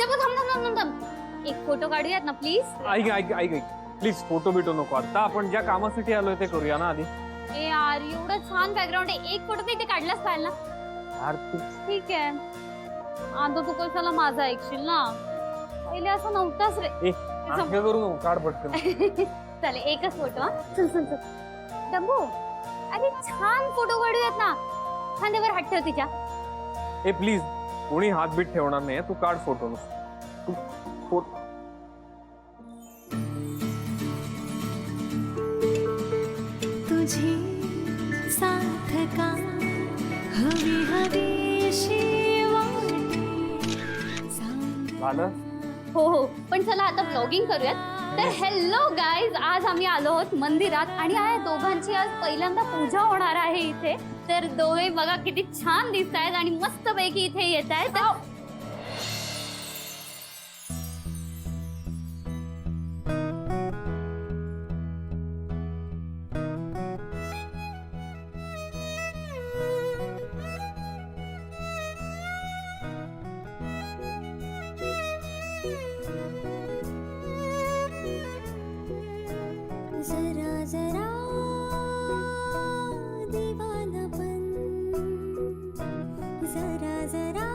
Jumbo थांब थांब थांब थांब एक फोटो काढूयात ना प्लीज. ऐक ऐक ऐक ऐक प्लीज फोटो बिटो नको. आता आपण ज्या कामासाठी आलोय ते करूया ना आधी. ए यार एवढं छान बॅकग्राऊंड आहे, एक फोटो इथे काढलाच पाहिजे ना. यार तू ठीक आहे आता तू कशाला माझा ऐकशील ना, पहिले असं नव्हताच रे. ए नाटकं करू नको, काढ पटकन. चल एकच फोटो हा. चल चल चल डंबू अरे छान फोटो काढूयात ना. खांद्यावर हात ठेव तिच्या. ए प्लीज कोणी हात बीत ठेवणार नाही, तू काढ फोटो. तू फोटो तुझी साथ का हवी हवीशी वाटे झालं. हो हो पण चला आता ब्लॉगिंग करूयात. तर हेल्लो गाईज, आज आम्ही आलो आहोत मंदिरात आणि या दोघांची आज पहिल्यांदा पूजा होणार आहे इथे. तर दोघे बघा किती छान दिसत आहेत आणि मस्त पैकी इथे येत आहेत. जरा जरा दीवानापन, जरा जरा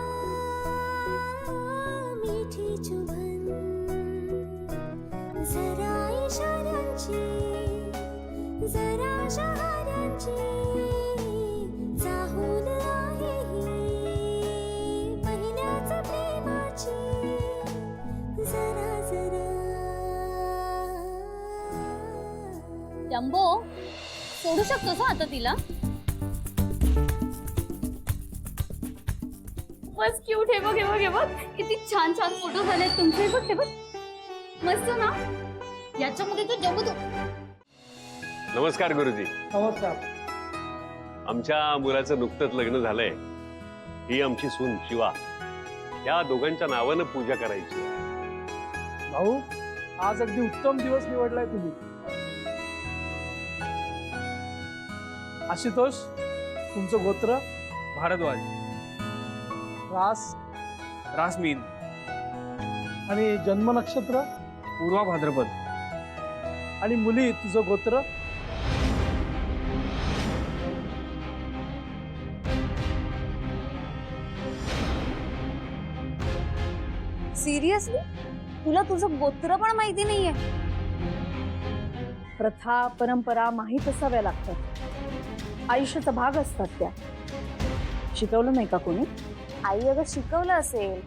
मीठी चुभन, जरा इशाऱ्यांची, जरा शहाऱ्यांची चाहूल आहे ही पहिल्याच प्रेमाची. जरा जरा जम्बो सोडू शकतोस ना आता तिला. बस क्यूट हे बघ हे बघ हे बघ किती छान छान फोटो झाले तुमचे. बघ हे बघ मस्त ना. याच्यामध्ये तू जम्बो तू. नमस्कार गुरुजी. नमस्कार. आमच्या मुलाचं नुकतंच लग्न झालंय. ही आमची सून शिवा. या दोघांच्या नावानं पूजा करायची. भाऊ आज अगदी उत्तम दिवस निवडलाय तुम्ही. आशुतोष तुमचं गोत्र, भारद्वाज. रास रासमीन. आणि जन्म नक्षत्र पूर्वा भाद्रपद. आणि मुली तुझं गोत्र. सिरियसली तुला तुझं गोत्र पण माहिती नाहीये. प्रथा परंपरा माहीत असाव्या लागतात, आयुष्याचा भाग असतात त्या. शिकवलं नाही का कोणी? आई अगं शिकवलं असेल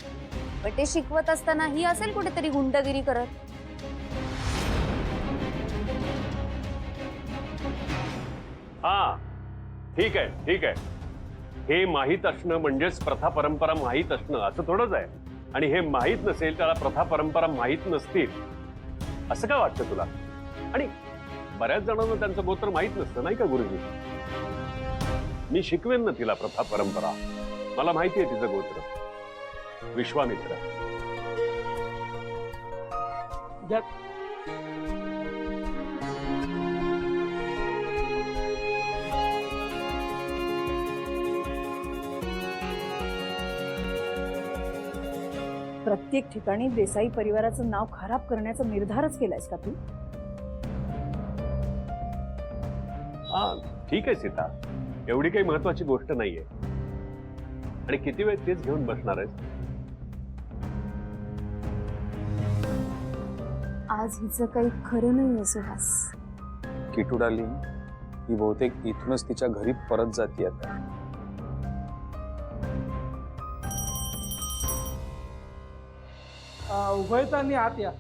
पण ते शिकवत असताना ही असेल कुठेतरी गुंडगिरी करत. हा ठीक आहे ठीक आहे. हे माहीत असणं म्हणजेच प्रथा परंपरा माहीत असणं असं थोडंच आहे. आणि हे माहीत नसेल त्याला प्रथा परंपरा माहीत नसतील असं काय वाटतं तुला? आणि बऱ्याच जणांना त्यांचं गोत्र माहीत नसतं नाही का गुरुजी? मी शिकवेन ना तिला प्रथा परंपरा. मला माहिती आहे तिचं गोत्र विश्वामित्र. प्रत्येक ठिकाणी देसाई परिवाराचं नाव खराब करण्याचा निर्धारच केलायस का तू? हा ठीक आहे सीता, एवढी काही महत्वाची गोष्ट नाहीये. आणि किती वेळ तेच घेऊन बसणार आहेस? आज हिचं काही खरं नाहीये सुहास. किटू डार्लिंग, ही बहुतेक इथूनच तिच्या घरी परत जाते आता. उभयतांनी आत या.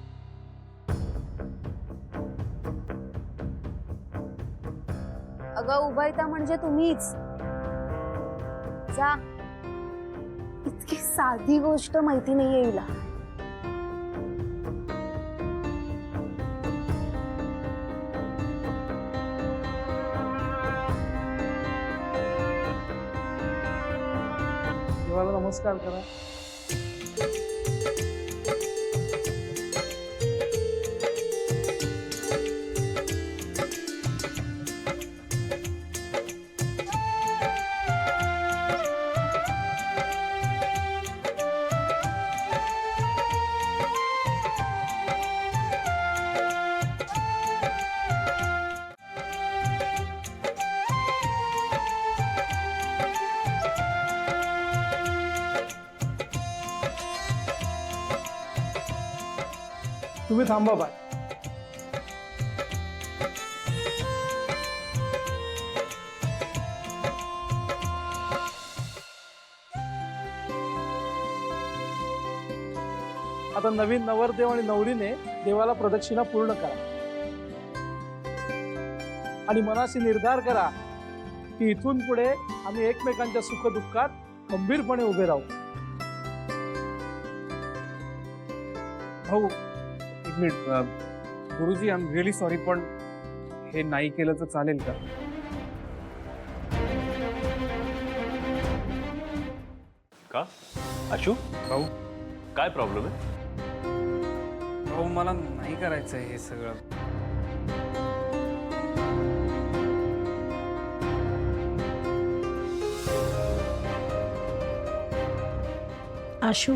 अगं उभयता म्हणजे तुम्हीच. जा. इतकी साधी गोष्ट माहिती नाहीये हिला. देवाला नमस्कार करा. तुम्ही थांबा बाय. आता नवीन नवरदेव आणि नवरीने देवाला प्रदक्षिणा पूर्ण करा आणि मनाशी निर्धार करा की इथून पुढे आम्ही एकमेकांच्या सुखदुःखात खंबीरपणे उभे राहू. भाऊ एक मिनिट, गुरुजी आय एम रिअली सॉरी, पण हे नाही केलं तर चालेल का? का आशू, भाऊ काय प्रॉब्लेम आहे? भाऊ मला नाही करायचं हे सगळं. आशू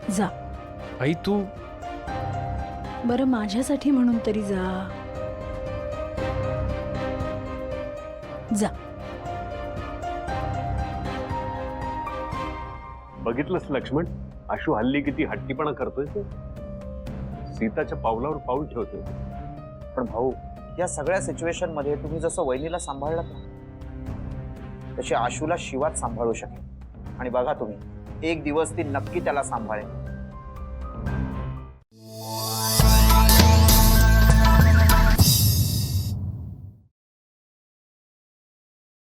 जा. आई तू बरं माझ्यासाठी म्हणून तरी जा. जा. बघितलंस लक्ष्मण, आशू हल्ली किती हट्टीपणा करतोय तो. सीताच्या पावलावर पाऊल ठेवतोय. पण भाऊ, या सगळ्या सिच्युएशन मध्ये तुम्ही जसं वहिनीला सांभाळलात ना, तशी आशूला शिवात सांभाळू शकेल. आणि बघा तुम्ही, एक दिवस ती नक्की त्याला सांभाळेल.